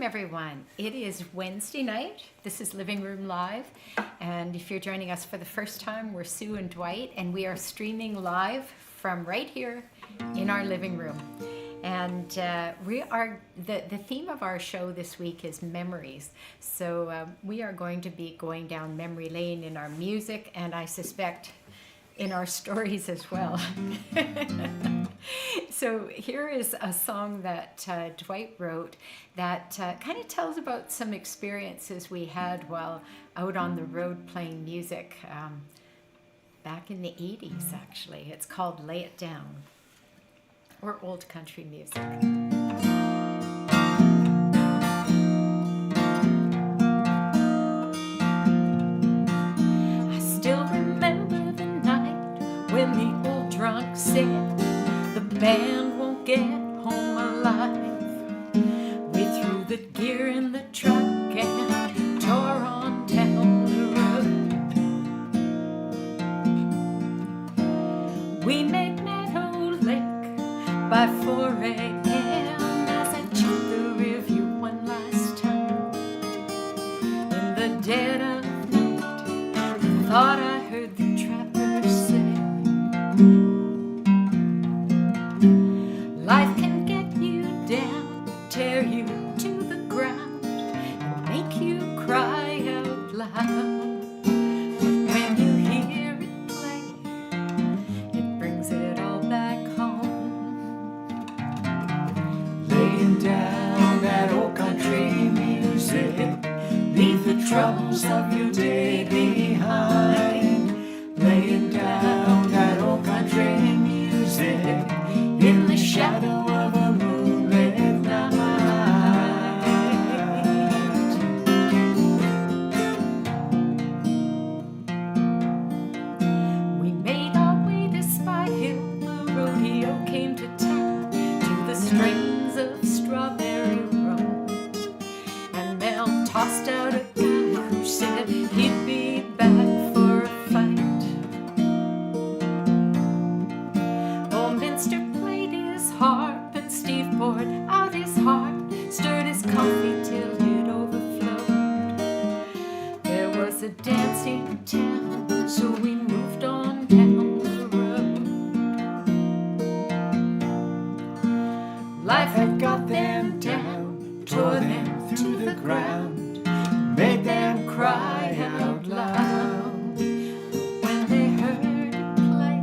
Welcome everyone. It is Wednesday night. This is Living Room Live, and if you're joining us for the first time, we're Sue and Dwight, and we are streaming live from right here in our living room. And the theme of our show this week is memories. So we are going to be going down memory lane in our music, and I suspect in our stories as well. So here is a song that Dwight wrote that kind of tells about some experiences we had while out on the road playing music back in the 80s, actually. It's called Lay It Down, or old country music. I still remember the night when the old drunk said, the band won't get home alive. We threw the gear in the truck and tore on down the road. We made Meadow Lake by 4 a.m. as I checked the rearview one last time. In the dead of night, thought I heard the trapper say, life can get you down, tear you to the ground, and make you cry out loud. But when you hear it play, it brings it all back home. Laying down that old country music, leave the troubles of your day behind. Laying down that old country music in the shadow of a moonlit night. We made our way to Spy Hill, the rodeo came to town, to the strains of Strawberry Rose. And Mel tossed out a guy who said he'd be back for a fight. Old Minster played his harp and Steve poured out his heart, stirred his coffee till it overflowed. There was a dancing town, so we moved on down the road. Life Had got them down, tore them to the ground, made them cry out loud. When they heard it play,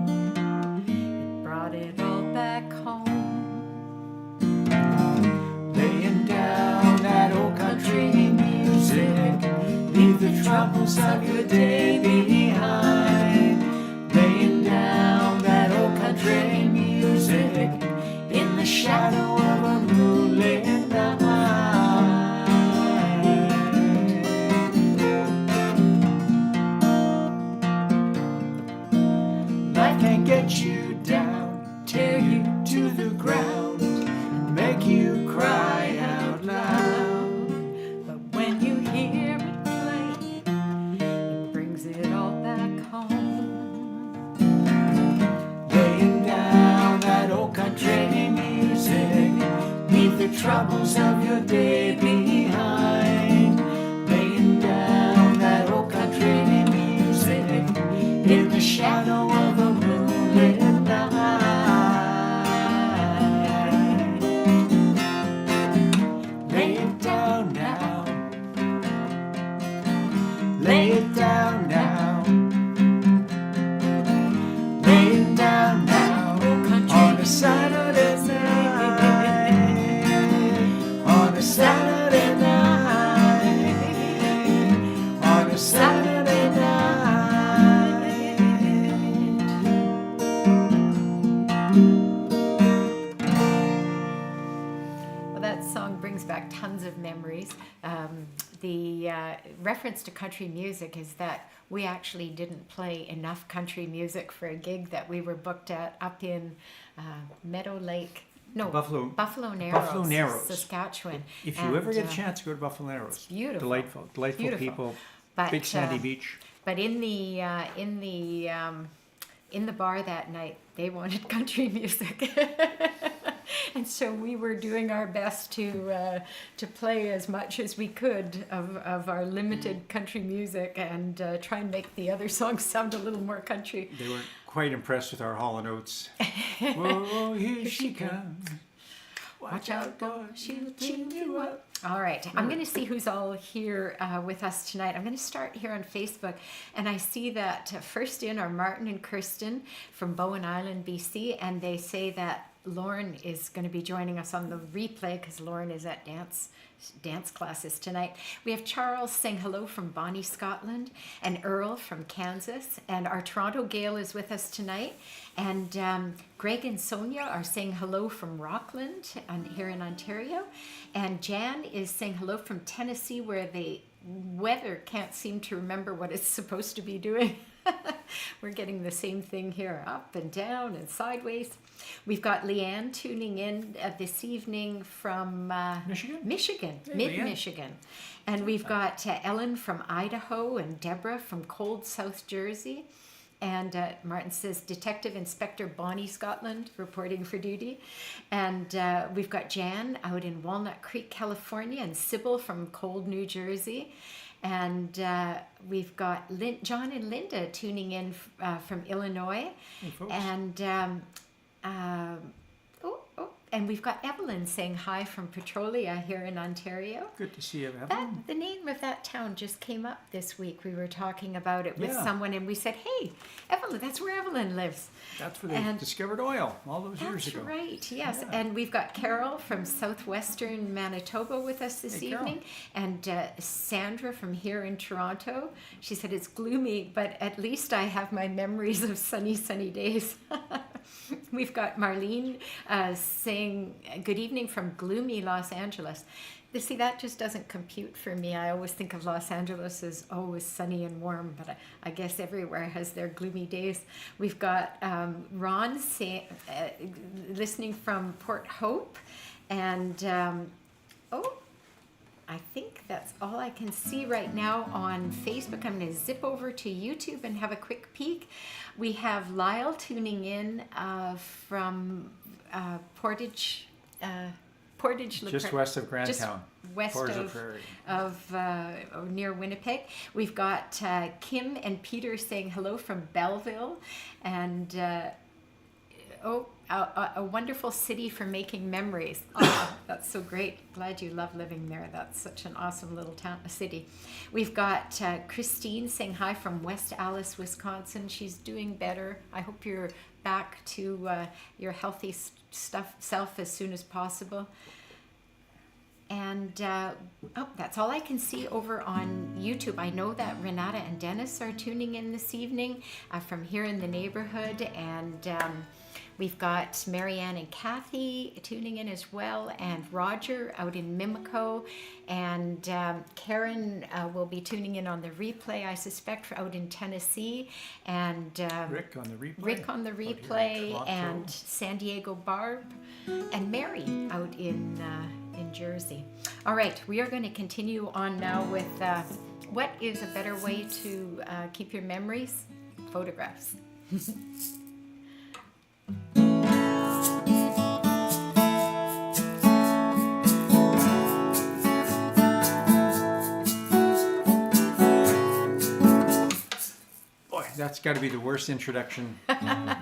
it brought it all back home. Laying down that old country music, leave the troubles of your day behind. Laying down that old country music in the shadow of a moonlit night. Life can get you down, tear you to the ground, and make you cry out loud. But when you hear it play, it brings it all back home. Laying down that old country music, leave the troubles of your day behind. Laying down that old country music in the shadow of a moonlit night. Lay it down now. Lay it down now. Lay it down now. On a Saturday night. On a Saturday night. On a Saturday night. Well, that song brings back tons of memories. The reference to country music is that we actually didn't play enough country music for a gig that we were booked at up in Meadow Lake. No, Buffalo Narrows, Saskatchewan. If you ever get a chance, go to Buffalo Narrows. It's beautiful. Delightful Beautiful. people. But, Big sandy beach. But in the bar that night, they wanted country music. And so we were doing our best to play as much as we could of our limited country music and try and make the other songs sound a little more country. They weren't quite impressed with our Hall & Oates. Whoa, here she comes. Watch out, boy, she'll chew you up. All right, I'm going to see who's all here with us tonight. I'm going to start here on Facebook, and I see that first in are Martin and Kirsten from Bowen Island, BC, and they say that Lauren is going to be joining us on the replay because Lauren is at dance classes tonight. We have Charles saying hello from Bonnie, Scotland, and Earl from Kansas, and our Toronto Gail is with us tonight, and Greg and Sonia are saying hello from Rockland here in Ontario, and Jan is saying hello from Tennessee, where the weather can't seem to remember what it's supposed to be doing. We're getting the same thing here, up and down and sideways. We've got Leanne tuning in this evening from Michigan, Hey, mid-Michigan. And we've got Ellen from Idaho and Deborah from cold South Jersey. And Martin says, Detective Inspector Bonnie, Scotland, reporting for duty. And we've got Jan out in Walnut Creek, California, and Sybil from cold New Jersey. And we've got John and Linda tuning in from Illinois. Hey, folks. And and we've got Evelyn saying hi from Petrolia here in Ontario. Good to see you, Evelyn. The name of that town just came up this week. We were talking about it with Yeah. someone, and we said, "Hey, Evelyn, that's where Evelyn lives." That's where they And- discovered oil all those years That's ago. right, yes. Yeah. And we've got Carol from southwestern Manitoba with us this Hey, Carol. evening. And Sandra from here in Toronto. She said it's gloomy, but at least I have my memories of sunny, sunny days. We've got Marlene saying good evening from gloomy Los Angeles. You see, that just doesn't compute for me. I always think of Los Angeles as always sunny and warm, but I guess everywhere has their gloomy days. We've got Ron listening from Port Hope, and I think that's all I can see right now on Facebook. I'm going to zip over to YouTube and have a quick peek. We have Lyle tuning in from Portage. Just west of Grandtown. Just west Portage la Prairie. of near Winnipeg. We've got Kim and Peter saying hello from Belleville, and a wonderful city for making memories. Oh, that's so great. Glad you love living there. That's such an awesome little city. We've got Christine saying hi from West Allis, Wisconsin. She's doing better. I hope you're back to your healthy self as soon as possible. And that's all I can see over on YouTube. I know that Renata and Dennis are tuning in this evening from here in the neighborhood, and we've got Marianne and Kathy tuning in as well, and Roger out in Mimico, and Karen will be tuning in on the replay, I suspect, out in Tennessee, and Rick on the replay. Rick on the Out here in replay, Toronto. and San Diego Barb, and Mary out in Jersey. All right, we are going to continue on now with what is a better way to keep your memories? Photographs. Boy, that's got to be the worst introduction,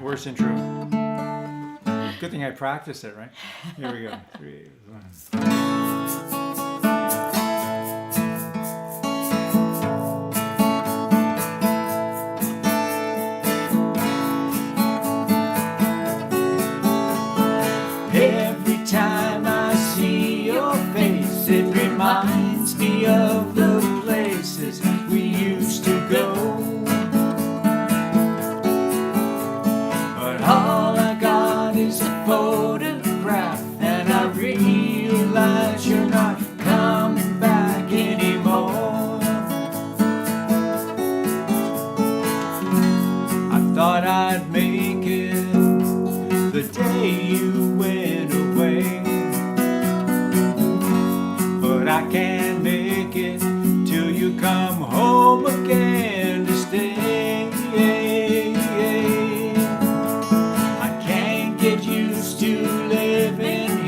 worst intro. Good thing I practiced it, right? Here we go. 3, 1. Every time I see your face, it reminds me of the places we used to go. But all I got is a photograph, and I realize you're not coming back anymore. I thought I'd make it the day you went away, but I can't make it till you come home again to stay. I can't get used to living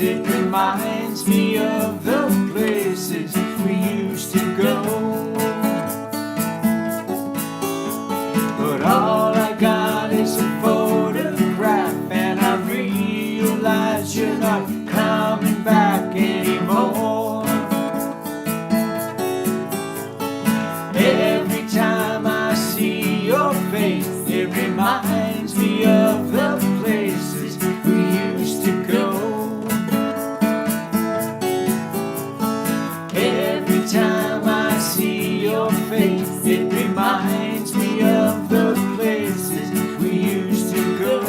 it reminds me of the places we used to go. But all I got is a photograph, and I realize you're not coming back anymore. Every time I see your face, it reminds me of the places we used to go. Every time I see your face, it reminds me of the places we used to go.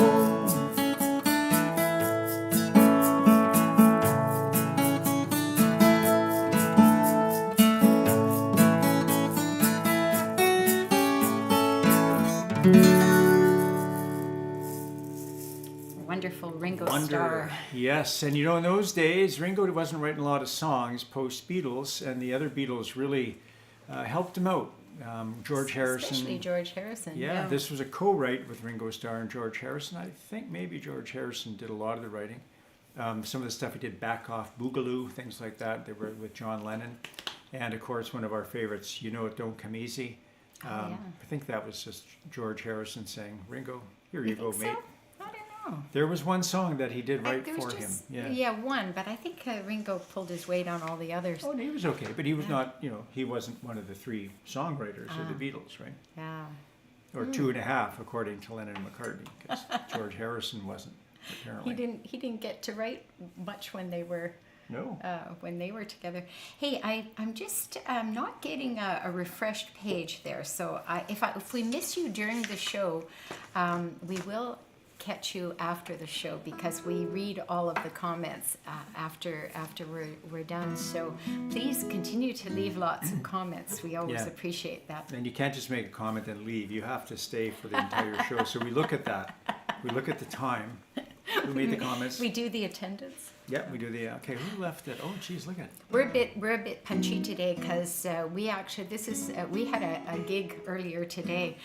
Wonderful Ringo Wonder. Starr. Yes, and you know, in those days, Ringo wasn't writing a lot of songs post-Beatles, and the other Beatles really helped him out. George Harrison. Especially George Harrison. Yeah, this was a co-write with Ringo Starr and George Harrison. I think maybe George Harrison did a lot of the writing. Some of the stuff he did, Back Off Boogaloo, things like that, they were with John Lennon. And of course, one of our favorites, You Know It Don't Come Easy. Yeah. I think that was just George Harrison saying, Ringo, here you go, think mate. so? I don't know. There was one song that he did write There was for him. just- Yeah. one, but I think Ringo pulled his weight on all the others. Oh, and he was okay, but he was not, you know, he wasn't one of the three songwriters of the Beatles, right? Yeah. Or two and a half, according to Lennon and McCartney, because George Harrison wasn't, apparently. He didn't get to write much when they were No. together. Hey, I'm just not getting a refreshed page there. So if we miss you during the show, we will catch you after the show because we read all of the comments after we're done. So please continue to leave lots of comments. We always Yeah. appreciate that. And you can't just make a comment and leave. You have to stay for the entire show. So we look at that. We look at the time. Who made the comments? We do the attendance. Yeah, we do the. Okay, who left it? Oh, geez, look at it. We're a bit punchy today because we actually we had a gig earlier today.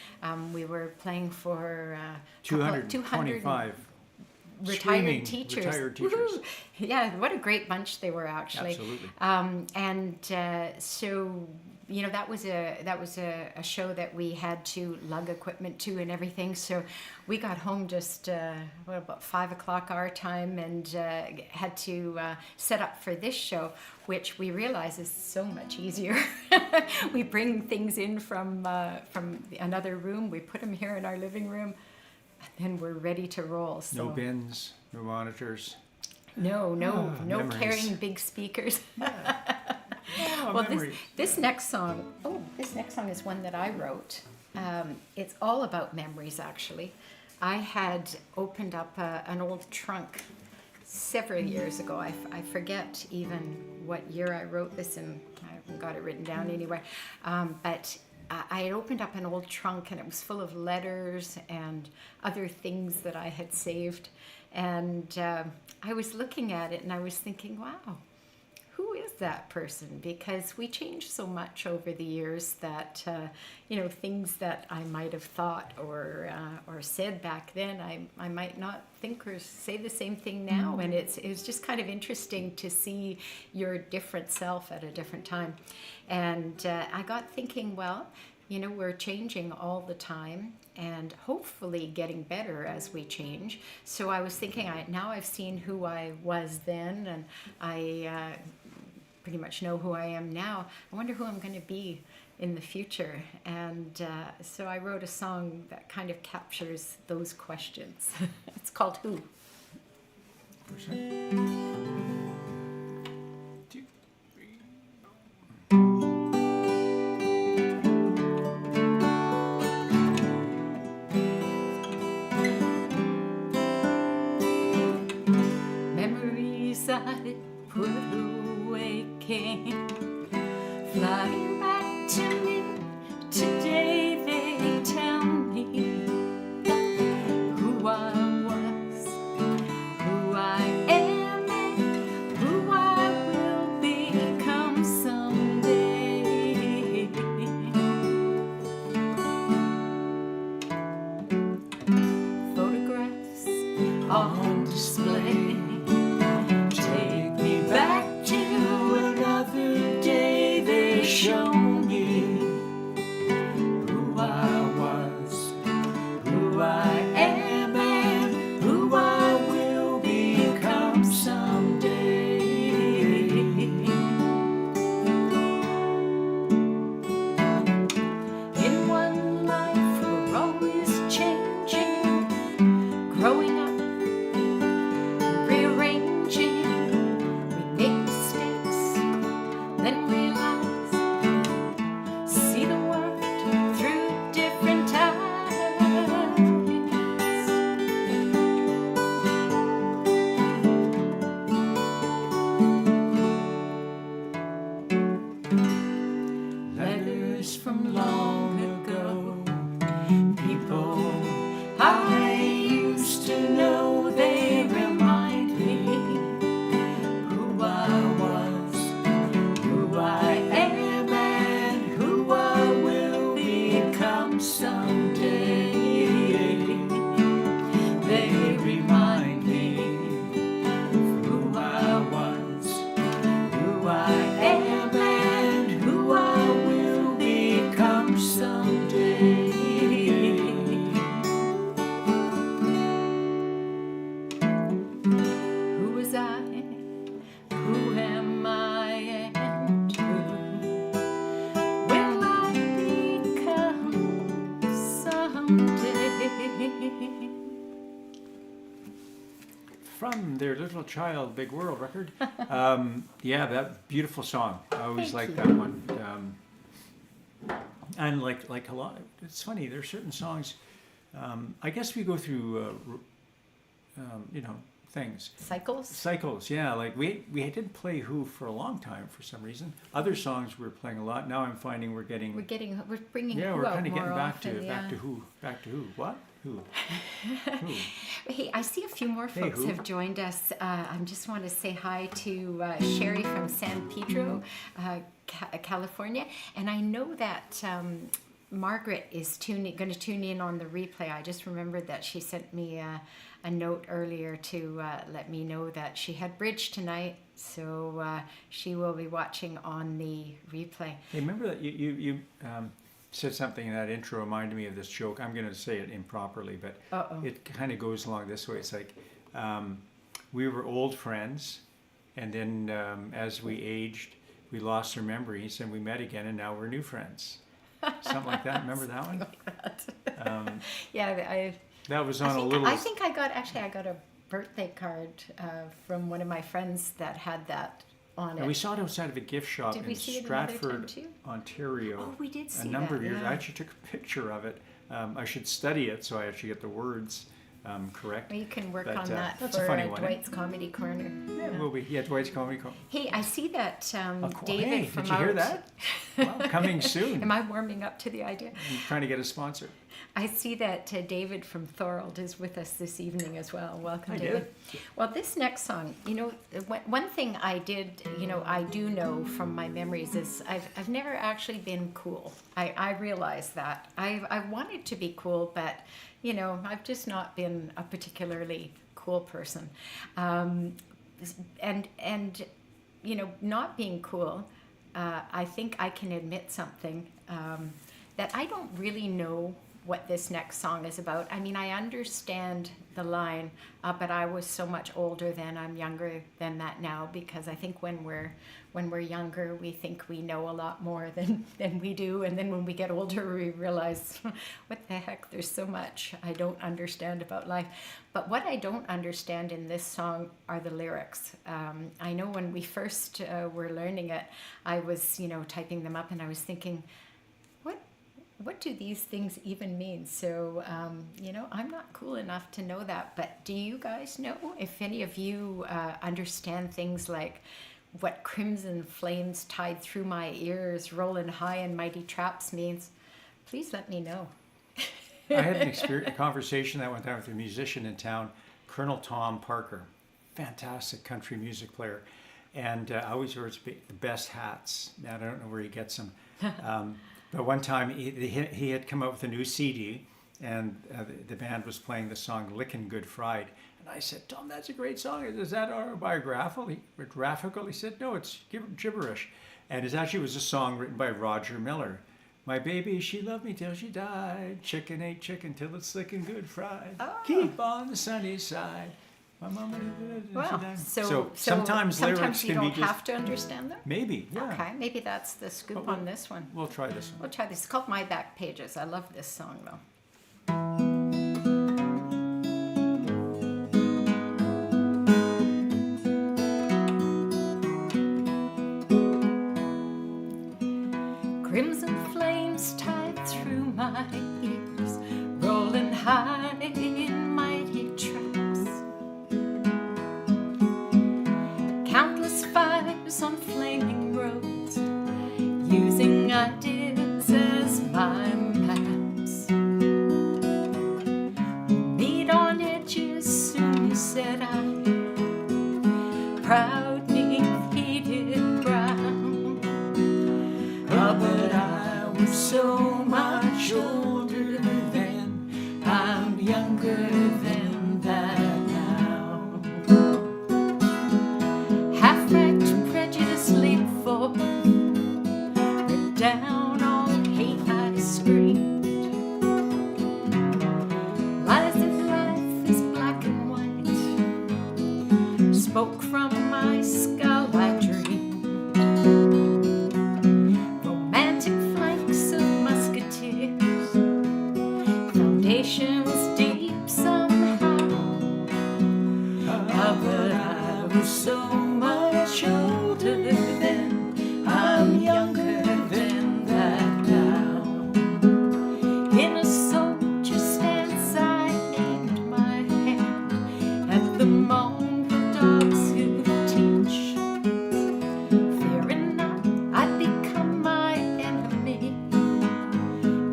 We were playing for 225 retired teachers. Retired teachers. Woohoo! Yeah, what a great bunch they were actually. Absolutely. So you know that was a show that we had to lug equipment to and everything. So we got home just about 5 o'clock our time and had to set up for this show, which we realize is so much easier. We bring things in from another room. We put them here in our living room. And we're ready to roll. So. No bins, no monitors. No memories. carrying big speakers. Oh, Well, memories. this next song is one that I wrote. It's all about memories, actually. I had opened up an old trunk several years ago. I forget even what year I wrote this, and I haven't got it written down anywhere. But I had opened up an old trunk, and it was full of letters and other things that I had saved. And I was looking at it, and I was thinking, wow, who is that person? Because we change so much over the years that, things that I might have thought or said back then, I might not think or say the same thing now. And it's just kind of interesting to see your different self at a different time. And I got thinking, well, we're changing all the time and hopefully getting better as we change. So I was thinking, now I've seen who I was then, and I pretty much know who I am now. I wonder who I'm going to be in the future. And so I wrote a song that kind of captures those questions. It's called Who. Memories I put away came flying back to me today. They tell me who I was, who I am, and who I will become someday. Photographs on display take growing up, rearranging, we make mistakes, then realize, see the world through different eyes. Letters from long ago, people I used to know, they remind me who I was, who I am, and who I will become someday. They remind me of who I was, who I am, and who I will become someday. Who was I? Who am I? And who will I become someday? From their Little Child, Big World record. Yeah, that beautiful song. I always Thank like you. that one. And like a lot, it's funny. There's certain songs. I guess we go through, things. Cycles? Yeah. Like we didn't play Who for a long time for some reason. Other songs we're playing a lot. Now I'm finding we're We're bringing yeah, Who we're out kind of more getting back often, to Who. What? Who? Who? Hey, I see a few more Hey, folks who? have joined us. I just want to say hi to Sherry from San Pedro, California. And I know that Margaret is going to tune in on the replay. I just remembered that she sent me a note earlier to let me know that she had bridge tonight. So she will be watching on the replay. Hey, remember that you said something in that intro reminded me of this joke. I'm going to say it improperly, but it kind of goes along this way. It's like we were old friends, and then as we aged, we lost our memories, and we met again, and now we're new friends. Something like that. Remember that one? Yeah, That was on a little. I think I got a birthday card from one of my friends that had that on it. And we saw it outside of a gift shop Did in we see it another time Stratford, too? Ontario. Oh, we did see a number that, of years. yeah. I actually took a picture of it. I should study it so I actually get the words correct. Well, you can work But, on that that's for a funny one, eh? Dwight's Comedy Corner. Yeah, we'll be. Yeah, Dwight's Comedy Corner. Hey, I see that Of David hey, from did you hear out- that? Well, coming soon. Am I warming up to the idea? I'm trying to get a sponsor. I see that David from Thorold is with us this evening as well. Welcome, Hi, David. Well, this next song, one thing I did, I do know from my memories is I've never actually been cool. I realize that. I wanted to be cool, but, I've just not been a particularly cool person. Not being cool, I think I can admit something, that I don't really know what this next song is about. I mean, I understand the line, but I was so much older then. I'm younger than that now, because I think when we're younger, we think we know a lot more than we do, and then when we get older, we realize, what the heck? There's so much I don't understand about life. But what I don't understand in this song are the lyrics. I know when we first were learning it, I was typing them up, and I was thinking, what do these things even mean? So, I'm not cool enough to know that, but do you guys know? If any of you understand things like what crimson flames tied through my ears, rolling high and mighty traps means, please let me know. I had a conversation that one time with a musician in town, Colonel Tom Parker, fantastic country music player, and I always heard the best hats. Now, I don't know where he gets them. But one time he had come out with a new CD, and the band was playing the song "Lickin' Good Fried." And I said, "Tom, that's a great song. Is that autobiographical?" He said, "No, it's gibberish." And it actually was a song written by Roger Miller. My baby, she loved me till she died. Chicken ate chicken till it's lickin' good fried. Oh. Keep on the sunny side. My mama. Well, So sometimes lyrics you can don't be just have to understand them. maybe. Yeah. Okay, maybe that's the scoop But on this one. We'll try this one. We'll try this. It's called My Back Pages. I love this song though. dibs as my maps. Meat on edges soon, said I, proudly faded brown. But I was so much older then, I'm younger than that now. Half-wrecked prejudice leap for, rip down all hate I screamed. Lies of life is black and white, spoke from my skull I dreamed. Romantic flanks of musketeers, foundations deep somehow. But I was so much older then, I'm younger than that now. In a soldier stance I aimed my hand at the mongrel dogs who teach, fearing not I'd become my enemy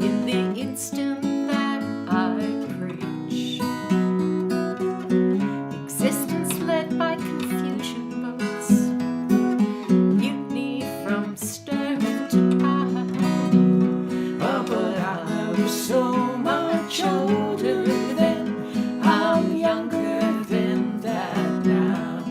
in the instant that I preach. Existence led by confusion boats, mutiny from stern to bow. But I was so much older then, I'm younger than that now.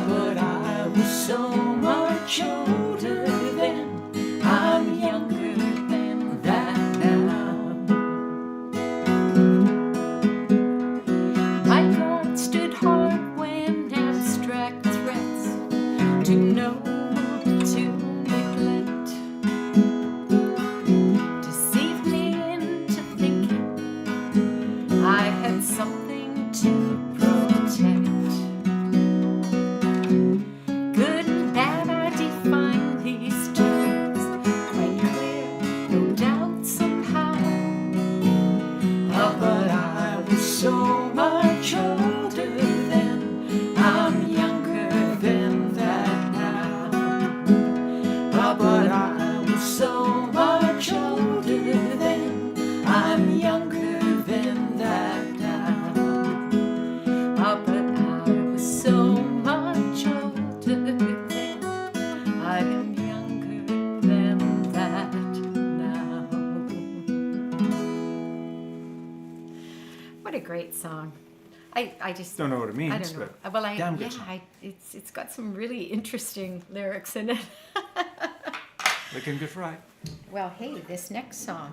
But I was so much older then, I'm younger than that now. My guard stood hard when abstract threats to know or to neglect deceived me into thinking I had something to protect. Good and bad, I define these terms quite clear, no doubt somehow. But I was so much older then, I'm younger than that now. But I was so much older then, I'm younger than that now. But I was so much older then, I am younger than that now. What a great song. I just Don't know what it means, I don't know. but Well, damn good song. it's got some really interesting lyrics in it. Looking good for right. Well, hey, this next song,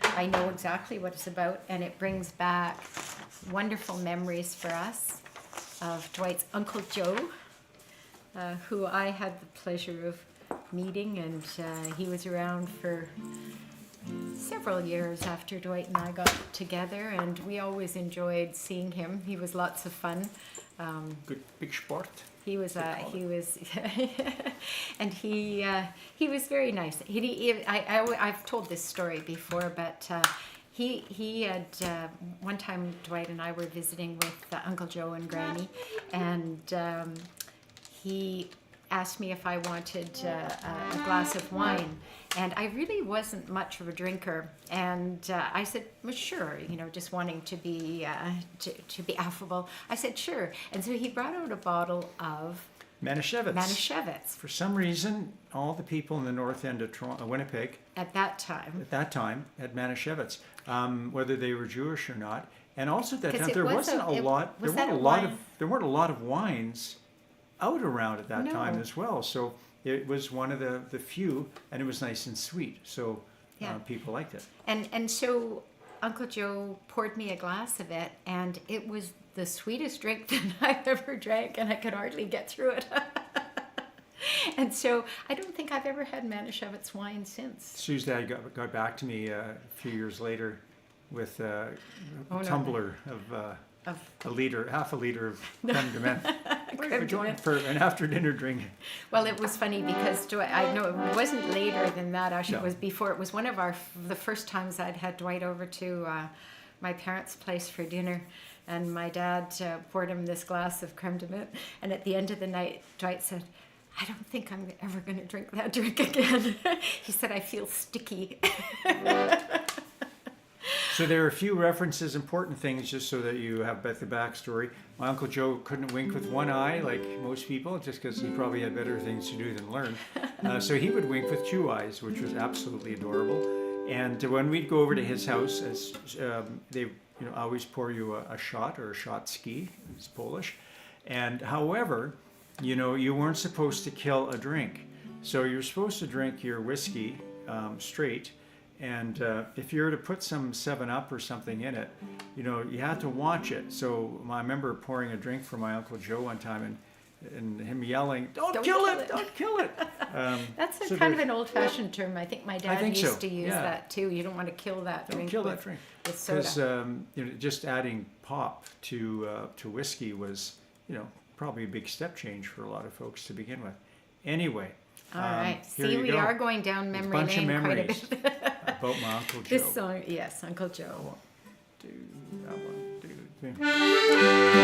I know exactly what it's about, and it brings back wonderful memories for us of Dwight's Uncle Joe, who I had the pleasure of meeting, and he was around for several years after Dwight and I got together, and we always enjoyed seeing him. He was lots of fun. Good big sport. He was, They call he was, and he was very nice. I've told this story before, but he had one time Dwight and I were visiting with Uncle Joe and Granny, and he asked me if I wanted a glass of wine, and I really wasn't much of a drinker, and I said, well, sure, just wanting to be affable. I said, sure, and so he brought out a bottle of Manischewitz. For some reason, all the people in the north end of Winnipeg At that time. had Manischewitz, whether they were Jewish or not. And also at that 'Cause time, it there was wasn't a- a it- lot. was There that weren't a a lot wine? of. There weren't a lot of wines out around at that No. time as well. So it was one of the few, and it was nice and sweet. So Yeah. people liked it. And so Uncle Joe poured me a glass of it, and it was the sweetest drink that I've ever drank, and I could hardly get through it. And so I don't think I've ever had Manischewitz wine since. Sue's dad got back to me a few years later with a Oh, no. tumbler of half a liter of creme de menthe. Creme de Join menthe. for an after dinner drink. Well, it was funny because Dwight, I know it wasn't later than that. Actually, No. it was before. It was one of the first times I'd had Dwight over to my parents' place for dinner, and my dad poured him this glass of creme de menthe. And at the end of the night, Dwight said, "I don't think I'm ever going to drink that drink again." He said, "I feel sticky." So there are a few references, important things, just so that you have the backstory. My Uncle Joe couldn't wink with one eye, like most people, just because he probably had better things to do than learn. So he would wink with two eyes, which was absolutely adorable. And when we'd go over to his house, they always pour you a shot or a shot ski. It's Polish. And however, you weren't supposed to kill a drink. So you're supposed to drink your whiskey straight. And if you were to put some 7-Up or something in it, you had to watch it. So I remember pouring a drink for my Uncle Joe one time and him yelling, don't kill it, don't kill it. That's So kind of there's- an old-fashioned term. I think my dad think used so, to use yeah. that too. You don't want to kill that Don't drink kill with, that drink. with soda. Because just adding pop to whiskey was, probably a big step change for a lot of folks to begin with. Anyway. All right. here See, you we go. are going down A memory bunch of lane quite a memories bit. about my Uncle Joe. This song, yes, Uncle Joe. One, two, that one, two, three.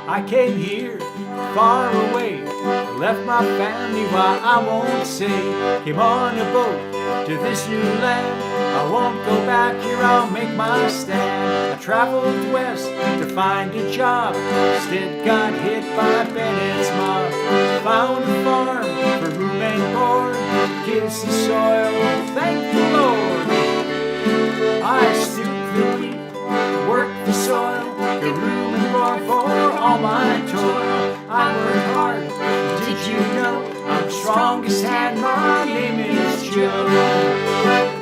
I came here far away, left my family why I won't say. Came on a boat to this new land. I won't go back here, I'll make my stand. I traveled west to find a job, instead got hit by Bennett's mob. Found a farm for room and board, kiss the soil, thank the Lord. I stooped the wheat, worked the soil, the room and board for all my toil. I work hard, did you know I'm strongest hand, my name is Joe.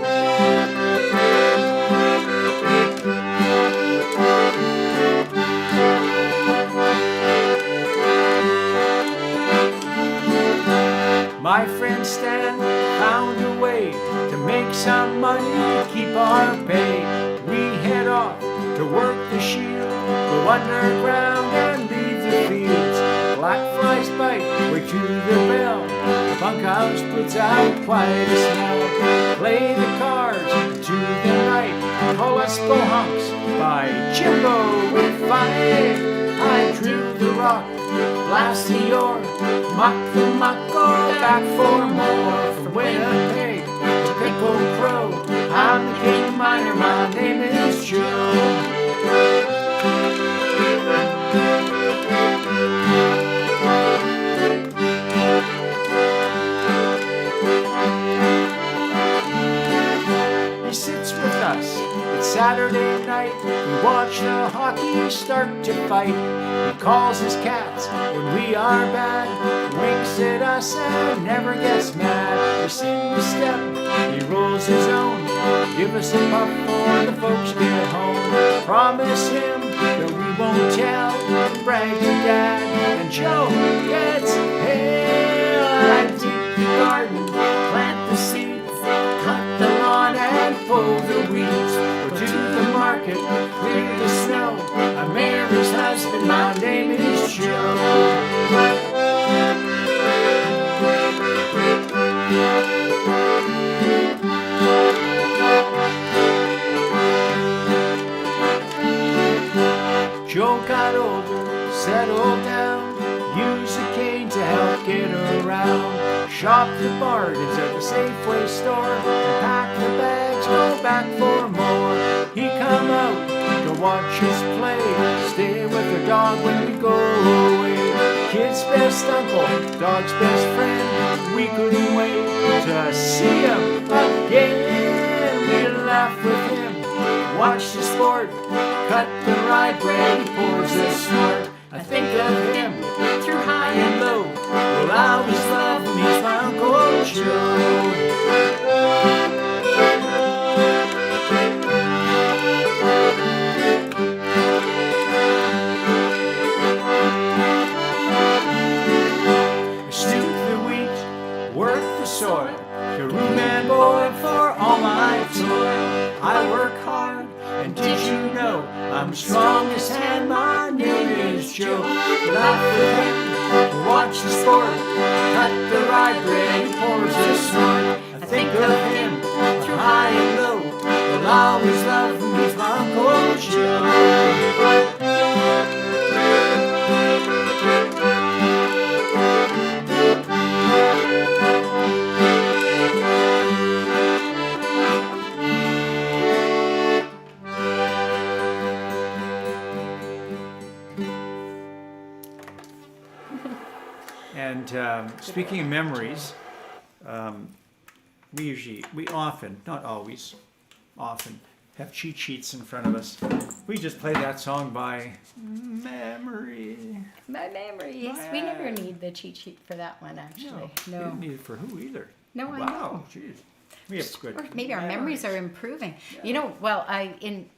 My friend Stan found a way to make some money, keep our pay. We head off to work the shield, go underground and leave the fields. Black flies bite way to the bell, the bunkhouse puts out quite a smell. Play the cards to the night, call us bohunks by Jimbo with fight. I drew the rock, blast the ore, muck the muck, go back for more. From Winnipeg to Pickle Crow, I'm the king miner, my name is Joe. He sits with us, it's Saturday night, we watch the hockey start to fight. He calls his cats when we are bad, winks at us and never gets mad. We sing the step, he rolls his own, give us a puff before the folks get home. Promise him that we won't tell, brag to Dad, and Joe gets hail. I dig the garden, plant the seeds, cut the lawn and pull the weeds. Go to the market, clear the snow, I'm Mary's husband, my name is Joe. Joe got older, settled down, used a cane to help get around. Shop the bargains at the Safeway store, and pack the bags, go back for more. He come out to watch us play, stay with the dog when we go away. Kid's best uncle, dog's best friend, we couldn't wait to see him again. We laugh with him, watch the sport, cut the rye bread, he pours the snort. I think of him through high and low, will always love me, my Uncle Joe. soil. Your room and board for all my toil. I work hard, and did you know I'm the strongest hand? My name is Joe. Laugh with him, watch the sport, cut the rye bread, he pours his snort. I think of him through high and low. Will always love him, he's my Uncle Joe. And speaking of memories, we often, not always, often have cheat sheets in front of us. We just play that song by memory. My memory, yes. We never need the cheat sheet for that one, actually. We didn't need it for who either. No, I know. Wow, jeez. We have good. Or maybe our memories are improving. You know, well, in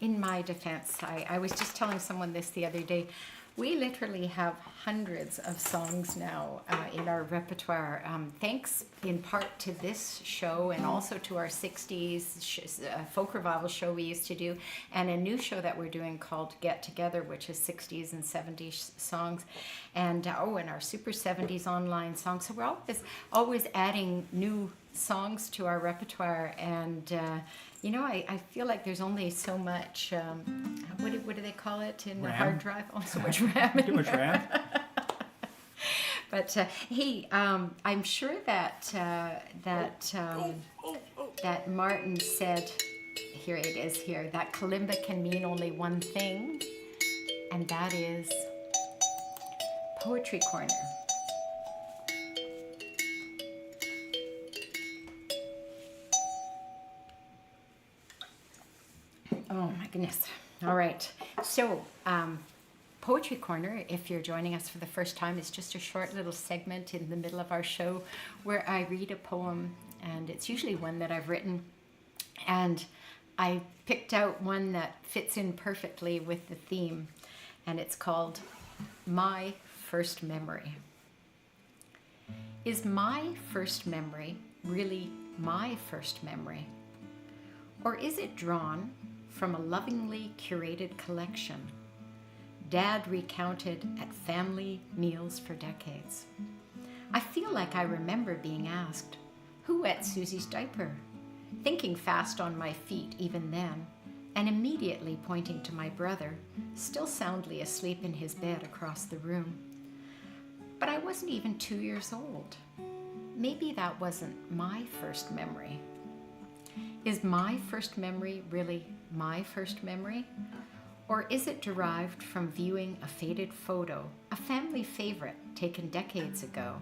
my defense, I was just telling someone this the other day. We literally have hundreds of songs now in our repertoire, thanks in part to this show and also to our 60s folk revival show we used to do, and a new show that we're doing called Get Together, which is 60s and 70s songs, and and our Super 70s online songs. So we're always adding new songs to our repertoire, and you know, I feel like there's only so much, what do they call it in the hard drive? Oh, so much RAM. Too much RAM? But hey, I'm sure that that Martin said, here it is here, that kalimba can mean only one thing, and that is Poetry Corner. Oh my goodness. All right. So, Poetry Corner, if you're joining us for the first time, is just a short little segment in the middle of our show where I read a poem, and it's usually one that I've written. And I picked out one that fits in perfectly with the theme, and it's called My First Memory. Is my first memory really my first memory? Or is it drawn from a lovingly curated collection Dad recounted at family meals for decades? I feel like I remember being asked, who wet Susie's diaper? Thinking fast on my feet even then, and immediately pointing to my brother, still soundly asleep in his bed across the room. But I wasn't even 2 years old. Maybe that wasn't my first memory. Is my first memory really my first memory? Or is it derived from viewing a faded photo, a family favorite taken decades ago?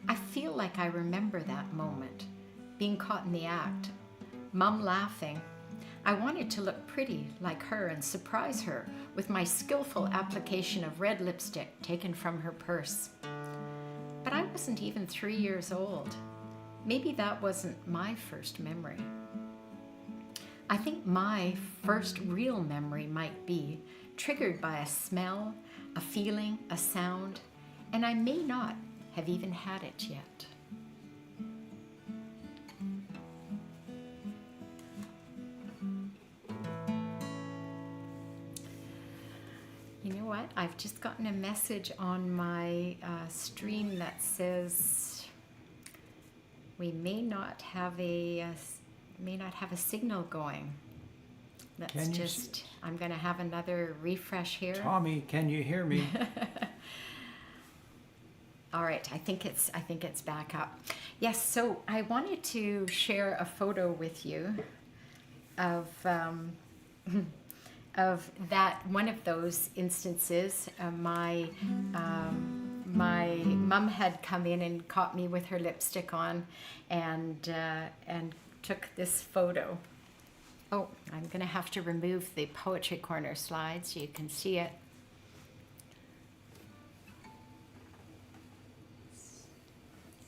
I feel like I remember that moment, being caught in the act, Mum laughing. I wanted to look pretty like her and surprise her with my skillful application of red lipstick taken from her purse. But I wasn't even 3 years old. Maybe that wasn't my first memory. I think my first real memory might be triggered by a smell, a feeling, a sound, and I may not have even had it yet. You know what? I've just gotten a message on my stream that says we may not have a signal going. I'm going to have another refresh here. Tommy, can you hear me? All right, I think it's back up. Yes, so I wanted to share a photo with you of that one of those instances. My mum had come in and caught me with her lipstick on, and took this photo. Oh, I'm going to have to remove the Poetry Corner slide so you can see it.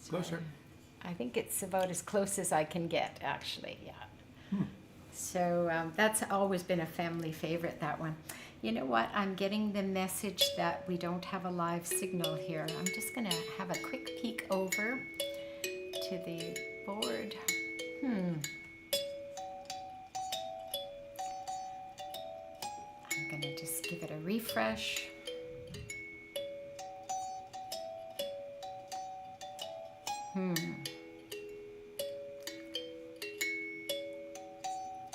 Closer. I think it's about as close as I can get, actually, yeah. So that's always been a family favorite, that one. You know what? I'm getting the message that we don't have a live signal here. I'm just going to have a quick peek over to the board. I'm going to just give it a refresh.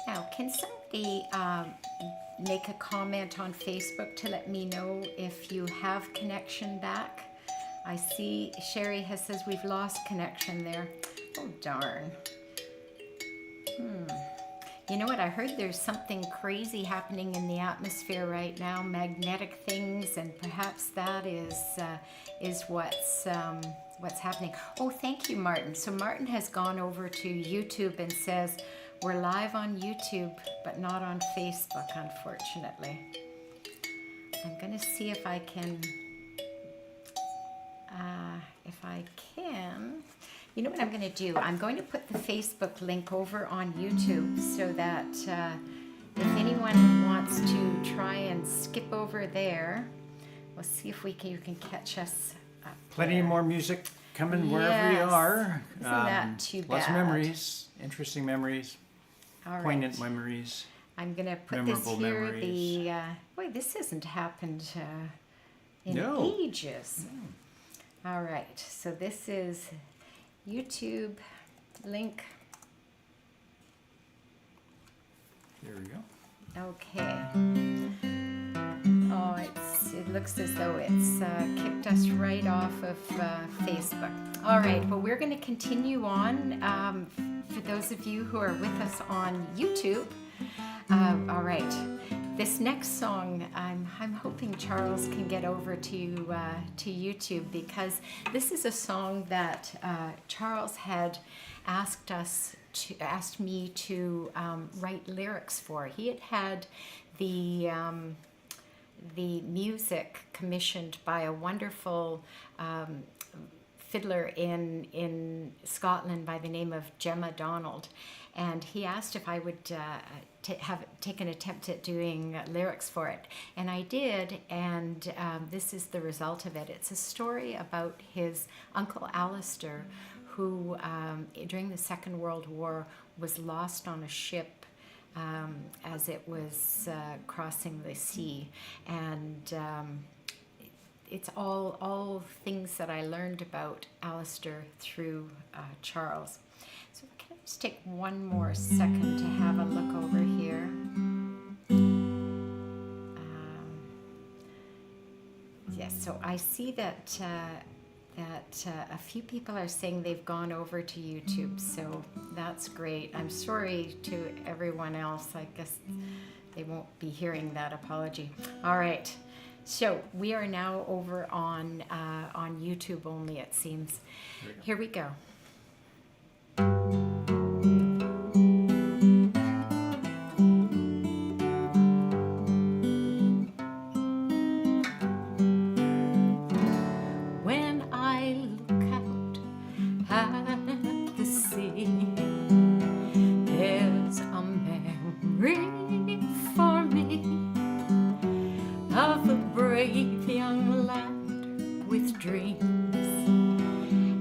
Now, can somebody make a comment on Facebook to let me know if you have connection back? I see Sherry says we've lost connection there. Oh, darn. You know what? I heard there's something crazy happening in the atmosphere right now, magnetic things, and perhaps that is what's happening. Oh, thank you, Martin. So Martin has gone over to YouTube and says we're live on YouTube, but not on Facebook, unfortunately. I'm going to see if I can. You know what I'm going to do? I'm going to put the Facebook link over on YouTube so that if anyone wants to try and skip over there, we'll see if you can catch us up Plenty there. more music coming wherever you are. Isn't that too Lots of bad? memories, interesting memories, All right. poignant memories. I'm going to put Memorable this here. memories. Boy, this hasn't happened in No. ages. All right, so this is YouTube link. There we go. Okay. Oh, it looks as though it's kicked us right off of Facebook. All right, well, we're going to continue on. For those of you who are with us on YouTube, all right. This next song, I'm hoping Charles can get over to YouTube, because this is a song that Charles had asked me to write lyrics for. He had the music commissioned by a wonderful fiddler in Scotland by the name of Gemma Donald, and he asked if I would take an attempt at doing lyrics for it, and I did, and this is the result of it. It's a story about his uncle Alastair, who during the Second World War was lost on a ship as it was crossing the sea, and it's all things that I learned about Alastair through Charles. So can I just take one more second to have a look over here? Yes, so I see that a few people are saying they've gone over to YouTube, so that's great. I'm sorry to everyone else. I guess they won't be hearing that apology. All right. So we are now over on YouTube only, it seems. Here we go. When I look out at the sea, there's a memory for me of a brave young lad with dreams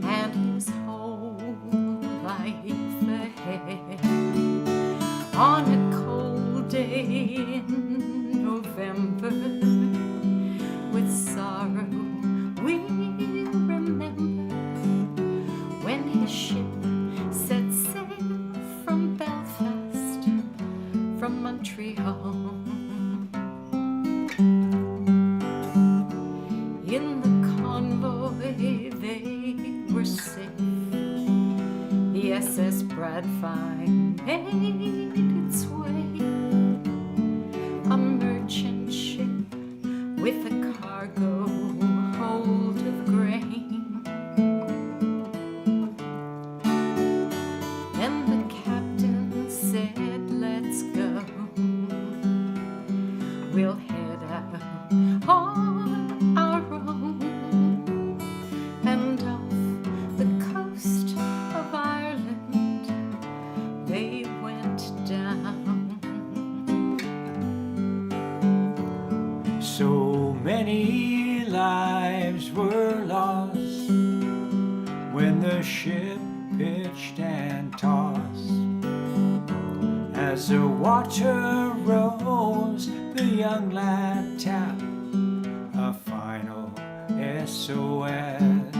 and his whole life ahead. On a cold day in November, with sorrow we remember when his ship set sail from Belfast, from Montreal. In the convoy they were safe. The SS Bradfyne made its way, a merchant ship with a cargo hold of grain. And the captain said, "Let's go. We'll head out on our own." And off the coast of Ireland they went down. and the ship pitched and tossed. As the water rose, the young lad tapped a final SOS.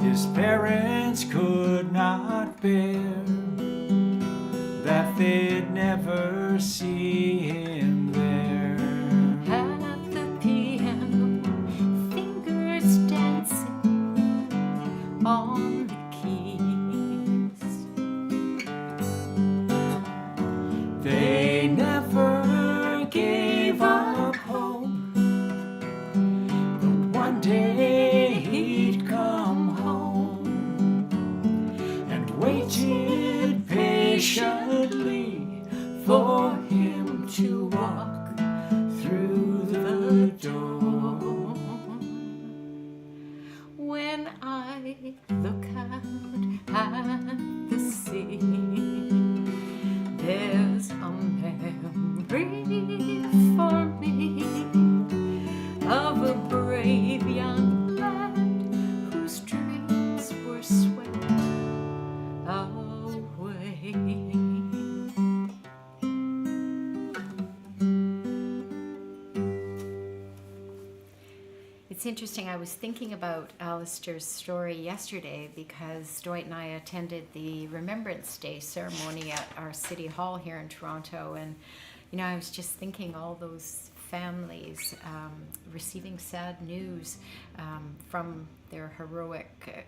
His parents could not bear that they'd never see him there. At the piano, fingers dancing on the keys. They never gave up hope, but one day he'd come home and waited patiently for him to walk through the door. When I look out at the sea, there's a memory for me of a brave young lad whose dreams were swept away. It's interesting, I was thinking about Alastair's story yesterday because Dwight and I attended the Remembrance Day ceremony at our City Hall here in Toronto, and I was just thinking all those families receiving sad news from their heroic,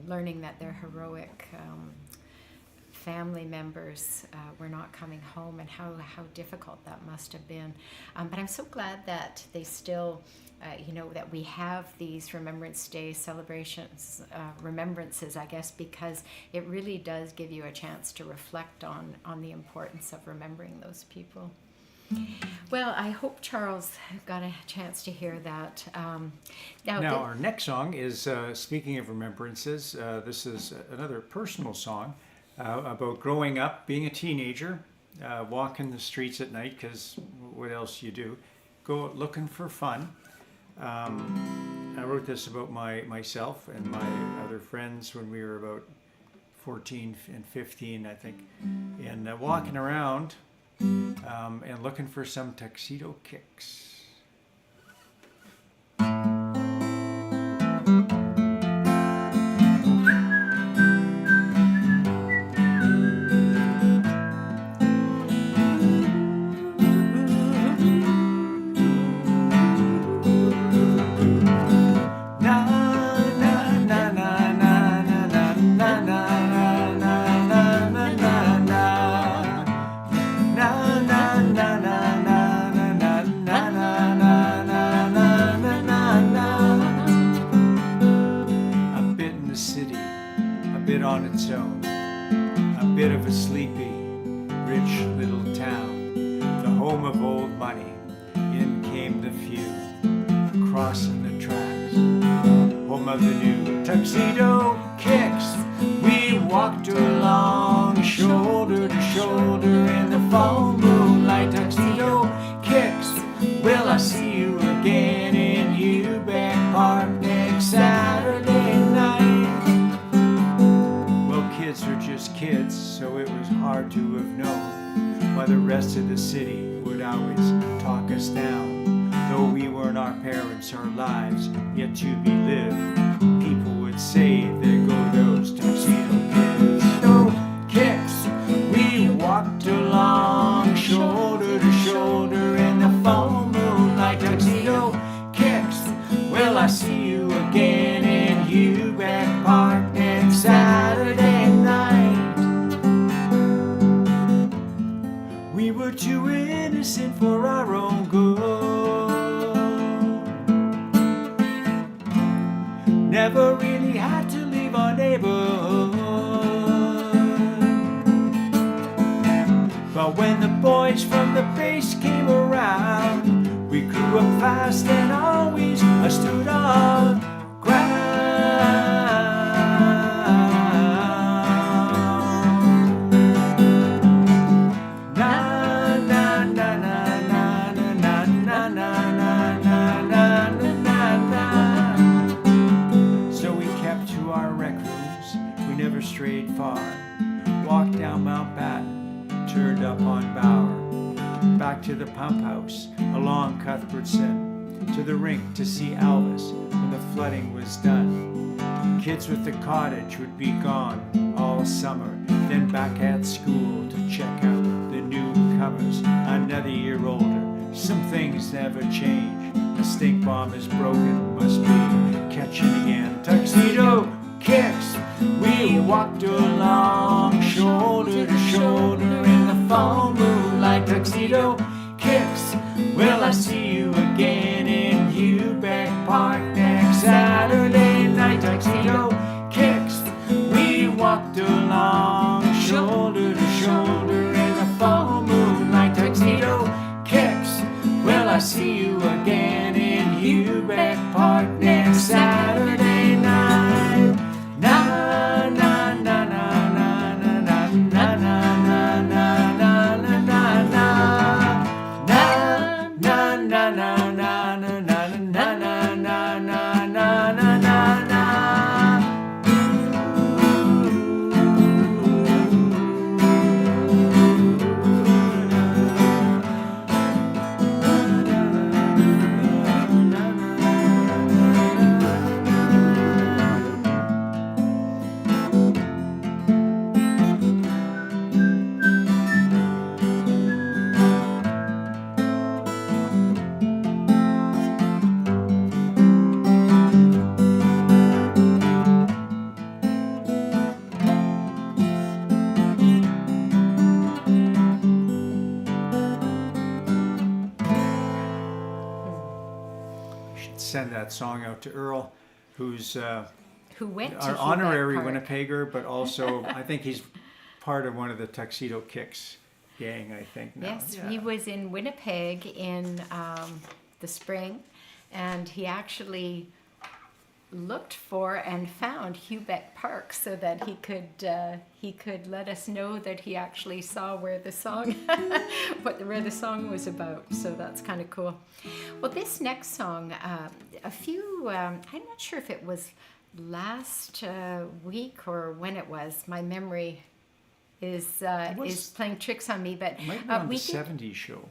learning that their heroic family members were not coming home, and how difficult that must have been. But I'm so glad that they still, that we have these Remembrance Day celebrations, remembrances, I guess, because it really does give you a chance to reflect on the importance of remembering those people. Well, I hope Charles got a chance to hear that. Now our next song is, speaking of remembrances, this is another personal song about growing up, being a teenager, walking the streets at night, because what else you do? Go looking for fun. I wrote this about myself and my other friends when we were about 14 and 15, I think, and walking around and looking for some Tuxedo Kicks. On its own, a bit of a sleepy, rich little town, the home of old money. In came the few, crossing the tracks, home of the new Tuxedo Kicks. We walked along, shoulder to shoulder, in the fall moonlight. Tuxedo Kicks, will I see you again in Hubeck Park next Saturday night? Kids are just kids, so it was hard to have known why the rest of the city would always talk us down. Though we weren't our parents, our lives yet to be lived, people would say, there go those Tuxedo Kids. No Kicks, we walked along, shoulder to shoulder, in the fall moonlight. Tuxedo Kicks, will I see you again in Hubeck Park next Saturday? We were too innocent for our own good, never really had to leave our neighborhood. But when the boys from the base came around, we grew up fast and always stood our ground. strayed far. Walked down Mount Batten, turned up on Bower. Back to the pump house, along Cuthbertson, to the rink to see Elvis when the flooding was done. Kids with the cottage would be gone all summer, then back at school to check out the newcomers. Another year older, some things never change. The stink bomb is broken, must be catching again. Tuxedo Kicks, we walked along shoulder to shoulder in the fall moonlight. Tuxedo Kicks, will I see you again in Hubeck Park next Saturday night? Tuxedo Kicks, we walked along shoulder to shoulder in the fall moonlight. Tuxedo Kicks, will I see you again in Hubeck Park next Saturday night? Na na na na na na na na na na na na na na na na na send that song out to Earl, who's Who went to our Hubeck honorary Park. Winnipegger, but also I think he's part of one of the Tuxedo Kicks gang, I think now. Yes, Yeah. he was in Winnipeg in the spring, and he actually looked for and found Hubeck Park so that he could let us know that he actually saw where the song where the song was about. So that's kind of cool. Well, this next song, I'm not sure if it was last week or when it was. My memory is playing tricks on me, but It might be on we the did, 70s show.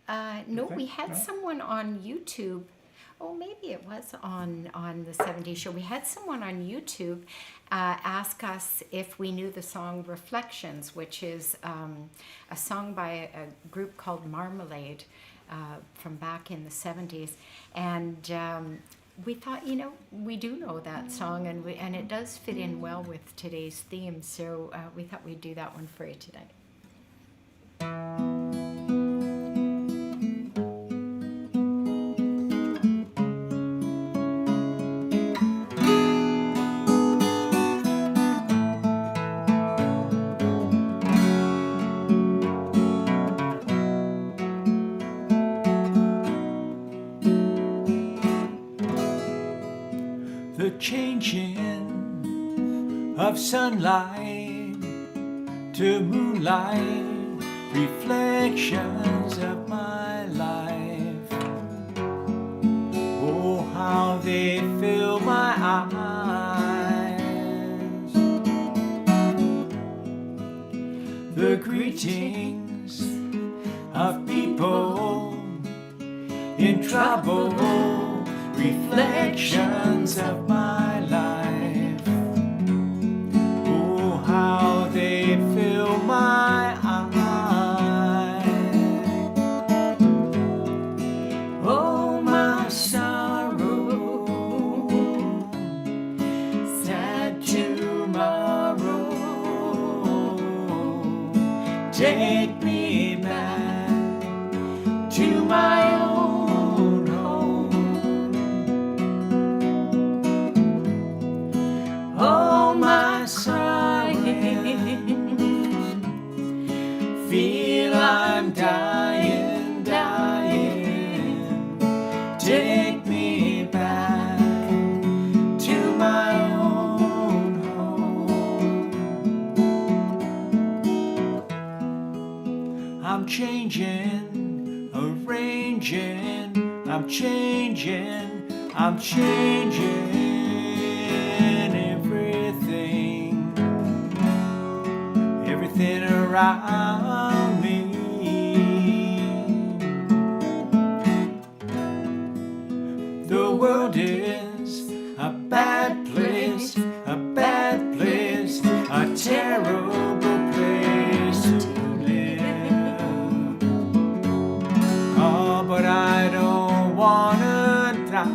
no, think? we had No? someone on YouTube. Oh, maybe it was on the 70s show. We had someone on YouTube ask us if we knew the song Reflections, which is a song by a group called Marmalade from back in the 70s. And we thought, we do know that song, and it does fit in well with today's theme. So we thought we'd do that one for you today. The changing of sunlight to moonlight, reflections of my life. Oh, how they fill my eyes. The greetings of people in trouble, reflections of my life. Oh, how they fill my eyes. Oh, my sorrow, sad tomorrow, take me back to my own home. Oh, my sighing, feel I'm dying, dying. Take me back to my own home. I'm changing, arranging, I'm changing, I'm changing everything. around me. The world is a bad place, a bad place, a terrible place to live. Oh, but I don't wanna die.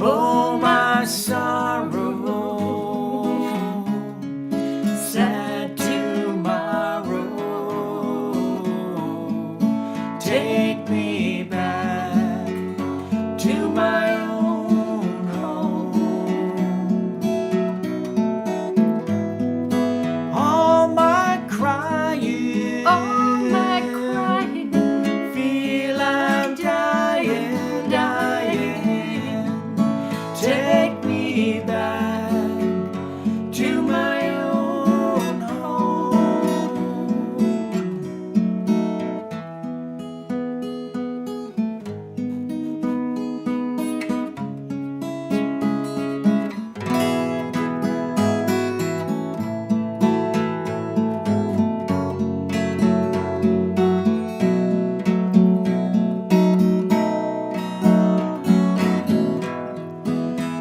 Oh, my sorrow, sad tomorrow, take me back to my own home. All my crying, feel I'm dying, dying. Take me back to my own home.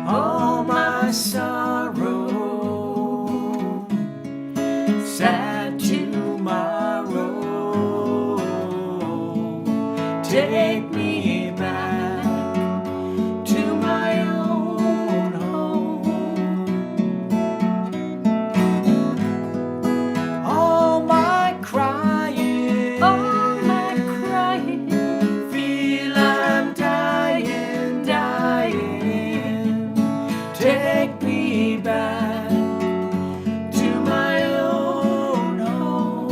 All my sorrow, sad tomorrow, take me back to my own home. All my crying, feel I'm dying, dying. Take me back to my own home.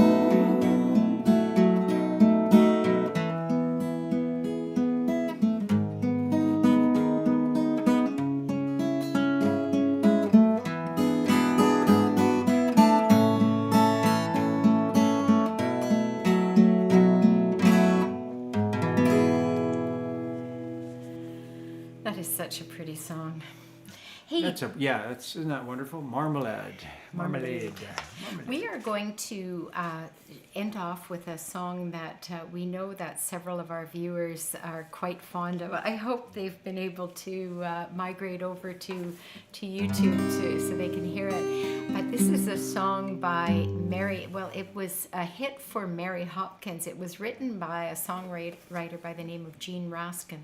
That is such a pretty song. Hey, Isn't that wonderful? Marmalade. we are going to end off with a song that we know that several of our viewers are quite fond of. I hope they've been able to migrate over to YouTube so they can hear it. But this is a song by Mary. Well, it was a hit for Mary Hopkins. It was written by a songwriter by the name of Jean Raskin,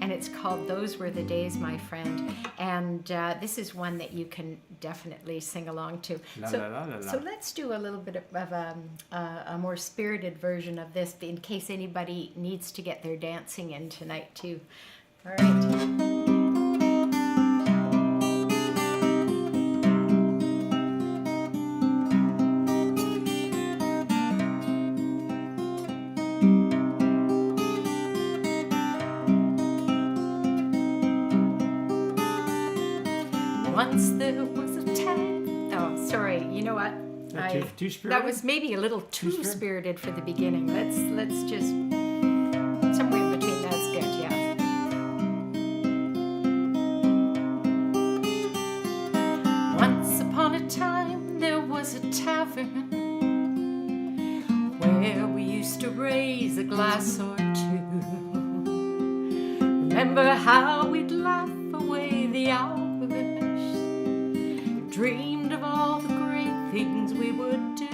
and it's called "Those Were the Days, My Friend." And this is one that you can definitely sing along to. So let's do a little bit of a more spirited version of this in case anybody needs to get their dancing in tonight too. All right. Once there was a time. Oh, sorry. You know what? Too spirited? That was maybe a little too spirited for the beginning. Let's just somewhere in between. That's good. Yeah. Once upon a time there was a tavern where we used to raise a glass or two. Remember how we'd laugh away the hours, dreamed of all the great things we would do.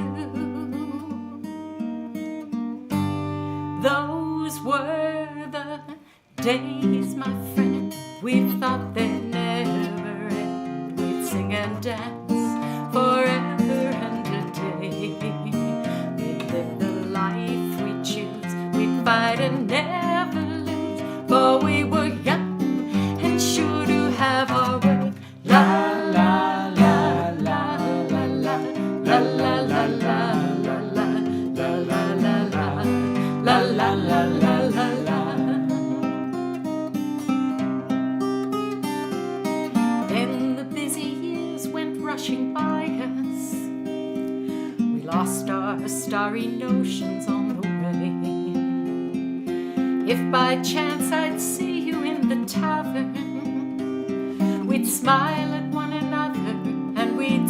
Those were the days, my friend, we thought they'd never end. We'd sing and dance forever and a day. We'd live the life we choose, we'd fight and never lose, for we were young and sure to have our way. La la la la la la la la la la la la la la la la. Then the busy years went rushing by us. We lost our starry notions on the way. If by chance I'd see you in the tavern, we'd smile at one another and we'd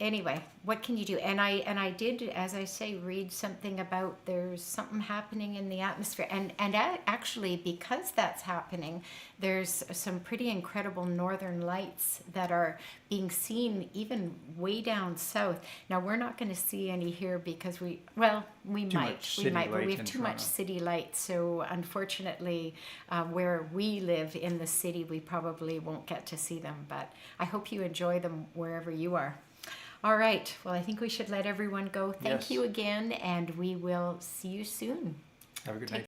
anyway, what can you do? And I did, as I say, read something about there's something happening in the atmosphere, and actually, because that's happening, there's some pretty incredible northern lights that are being seen even way down south. Now, we're not going to see any here because we might, but we have too much city light. So unfortunately, where we live in the city, we probably won't get to see them, but I hope you enjoy them wherever you are. All right. Well, I think we should let everyone go. Thank you again, and we will see you soon. Have a good night.